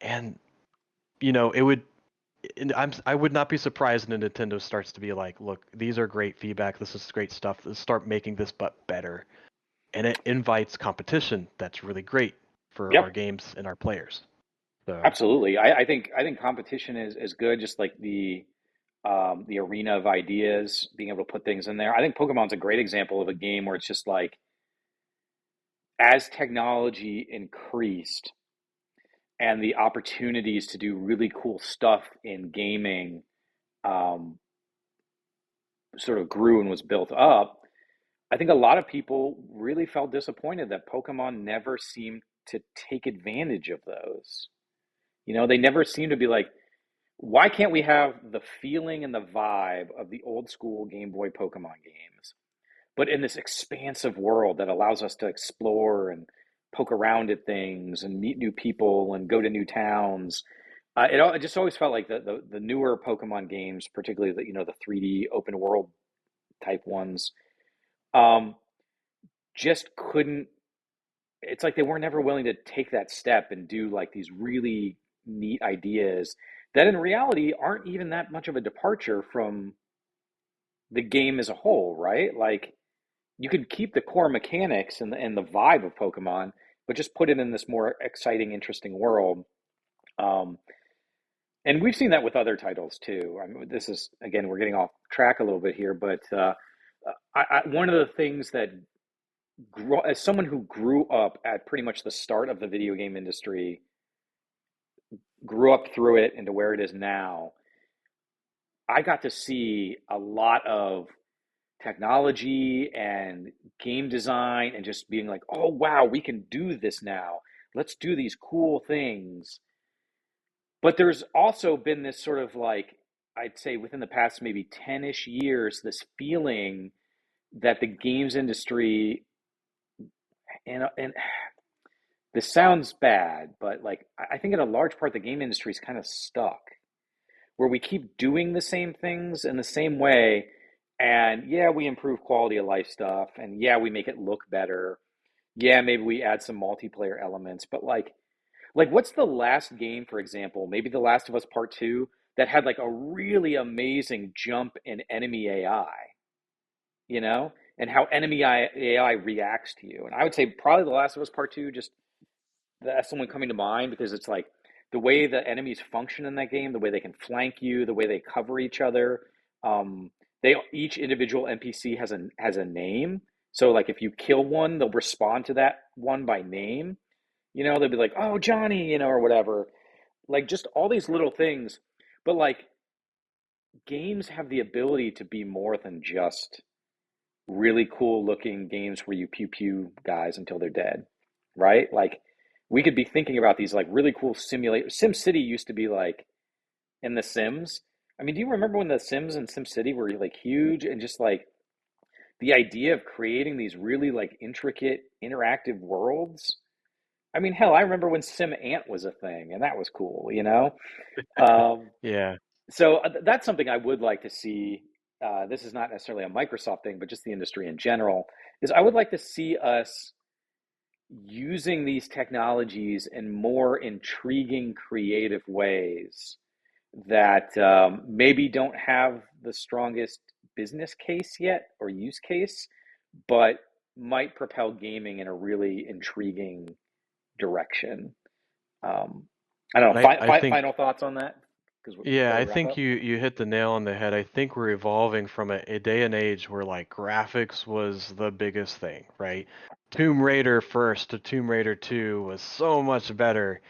And, it would I would not be surprised when Nintendo starts to be like, look, these are great feedback, this is great stuff. Let's start making this but better. And it invites competition that's really great for our Yep. games and our players. So Absolutely. I think competition is good, just like the arena of ideas, being able to put things in there. I think Pokemon's a great example of a game where it's just like as technology increased and the opportunities to do really cool stuff in gaming um, sort of grew and was built up, I think a lot of people really felt disappointed that Pokemon never seemed to take advantage of those. They never seemed to be like, why can't we have the feeling and the vibe of the old school Game Boy Pokemon games, but in this expansive world that allows us to explore and poke around at things and meet new people and go to new towns? It just always felt like the newer Pokemon games, particularly the 3D open world type ones, um, just couldn't. It's like they were never willing to take that step and do like these really neat ideas that in reality aren't even that much of a departure from the game as a whole, right? Like you could keep the core mechanics and the vibe of Pokemon, but just put it in this more exciting, interesting world. Um, and we've seen that with other titles too. I mean, this is again, we're getting off track a little bit here, but one of the things that as someone who grew up at pretty much the start of the video game industry, grew up through it into where it is now, I got to see a lot of technology and game design and just being like, oh, wow, we can do this now. Let's do these cool things. But there's also been this sort of like, I'd say within the past maybe 10-ish years, this feeling that the games industry, and this sounds bad, but like, I think in a large part, the game industry is kind of stuck where we keep doing the same things in the same way. And yeah, we improve quality of life stuff. And yeah, we make it look better. Yeah, maybe we add some multiplayer elements. But like, Like, what's the last game, for example, maybe The Last of Us Part 2, that had like a really amazing jump in enemy AI, you know, and how AI reacts to you. And I would say probably The Last of Us Part 2, just that's the one coming to mind because it's like the way the enemies function in that game, the way they can flank you, the way they cover each other. Um, they each individual NPC has a name. So like if you kill one, they'll respond to that one by name. You know, they'll be like, "Oh, Johnny," you know, or whatever. Like just all these little things. But like games have the ability to be more than just really cool looking games where you pew pew guys until they're dead, right? Like we could be thinking about these like really cool simulate. Sim City used to be like in The Sims. I mean, do you remember when The Sims and Sim City were like huge and just like the idea of creating these really like intricate interactive worlds? I mean, hell, I remember when Sim Ant was a thing and that was cool, you know? Um, Yeah, so that's something I would like to see. This is not necessarily a Microsoft thing, but just the industry in general. Is I would like to see us using these technologies in more intriguing, creative ways that maybe don't have the strongest business case yet or use case, but might propel gaming in a really intriguing direction. Um, I don't know. I think Final thoughts on that? Because yeah, before we I wrap think up. you hit the nail on the head. I think we're evolving from a day and age where like graphics was the biggest thing, right? Tomb Raider first to Tomb Raider 2 was so much better,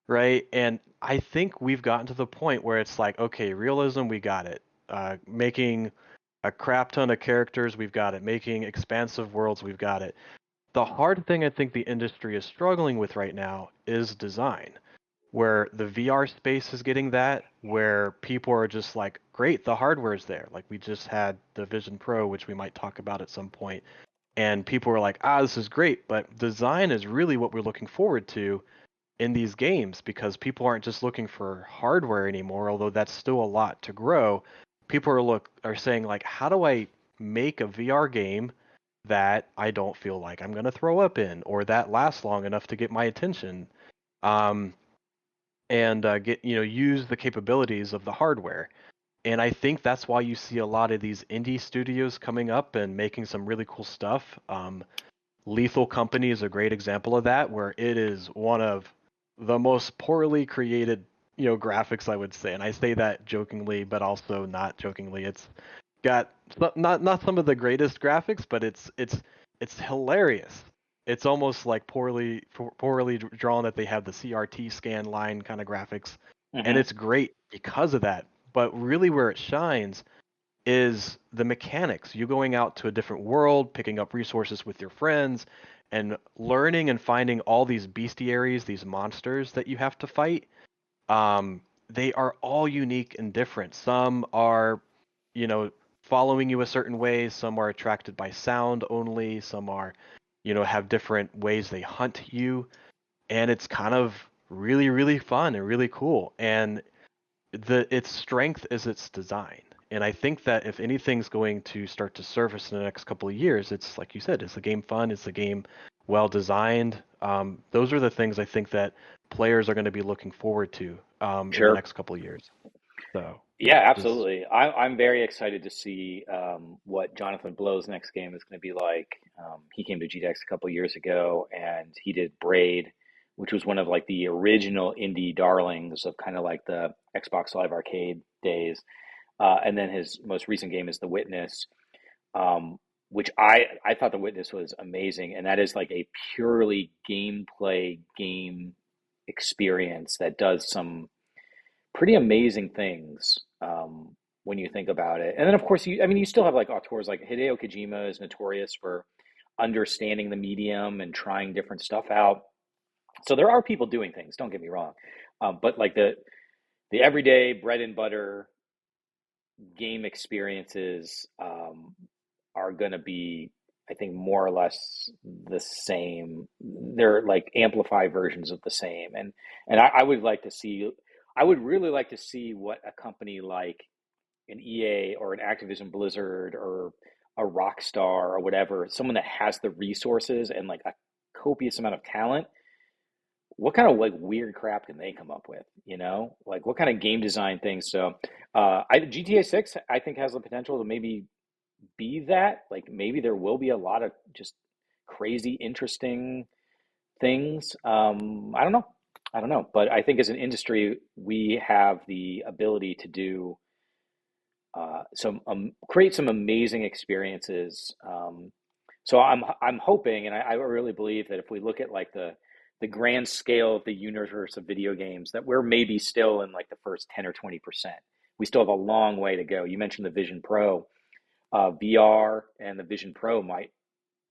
right? And I think we've gotten to the point where it's like, okay, realism, we got it. Making a crap ton of characters, we've got it. Making expansive worlds, we've got it. The hard thing I think the industry is struggling with right now is design, where the VR space is getting that, where people are just like, great, the hardware's there. Like we just had the Vision Pro, which we might talk about at some point, and people were like, this is great, but design is really what we're looking forward to in these games because people aren't just looking for hardware anymore, although that's still a lot to grow. People are saying like, how do I make a VR game that I don't feel like I'm gonna throw up in, or that lasts long enough to get my attention? Um, and get use the capabilities of the hardware. And I think that's why you see a lot of these indie studios coming up and making some really cool stuff. Lethal Company is a great example of that, where it is one of the most poorly created graphics, I would say, and I say that jokingly, but also not jokingly. It's got not some of the greatest graphics, but it's hilarious. It's almost like poorly drawn that they have the CRT scan line kind of graphics, and Hmm. it's great because of that. But really, where it shines is the mechanics. You going out to a different world, picking up resources with your friends, and learning and finding all these bestiaries, these monsters that you have to fight. They are all unique and different. Some are, you know, following you a certain way. Some are attracted by sound only. Some are, have different ways they hunt you. And it's kind of really, really fun and really cool. And its strength is its design. And I think that if anything's going to start to surface in the next couple of years, it's like you said, it's the game fun, it's the game well designed. Those are the things I think that players are going to be looking forward to in the Sure. next couple of years. So Yeah, yeah, just absolutely. I'm very excited to see what Jonathan Blow's next game is going to be like. He came to GDEX a couple years ago, and he did Braid, which was one of like the original indie darlings of kind of like the Xbox Live Arcade days. And then his most recent game is The Witness, um, which I thought The Witness was amazing, and that is like a purely gameplay game experience that does some pretty amazing things when you think about it. And then, of course, I mean, you still have like auteurs like Hideo Kojima is notorious for understanding the medium and trying different stuff out. So there are people doing things. Don't get me wrong, but like the everyday bread and butter game experiences are going to be, I think, more or less the same. They're like amplified versions of the same, and I would like to see. I would really like to see what a company like an EA or an Activision Blizzard or a Rockstar or whatever, someone that has the resources and like a copious amount of talent, what kind of like weird crap can they come up with? You know, like what kind of game design things? So, GTA 6 I think has the potential to maybe be that. Like maybe there will be a lot of just crazy, interesting things. I don't know. But I think as an industry, we have the ability to do some create some amazing experiences. So I'm hoping, and I really believe that if we look at like the grand scale of the universe of video games, that we're maybe still in like the first 10 or 20%. We still have a long way to go. You mentioned the Vision Pro. VR and the Vision Pro might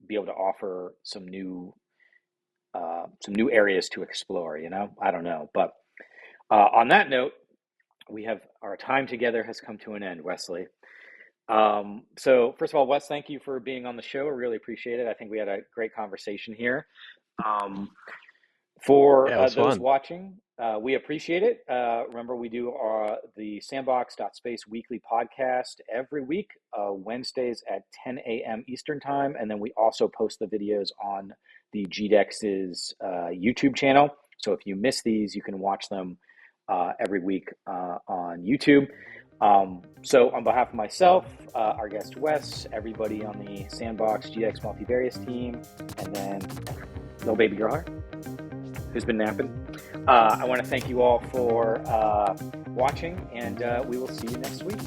be able to offer some new areas to explore. You know, I don't know, but on that note, we have our time together has come to an end, Wesley. So first of all, Wes, thank you for being on the show. I really appreciate it. I think we had a great conversation here. Um, for Yeah, it was those fun. watching, we appreciate it. Remember, we do the Sandbox.Space weekly podcast every week, Wednesdays at 10 a.m. Eastern Time. And then we also post the videos on the GDEX's YouTube channel. So if you miss these, you can watch them every week on YouTube. So on behalf of myself, our guest Wes, everybody on the Sandbox GDEX Multivarious team, and then little baby girl who's been napping. I want to thank you all for watching, and we will see you next week.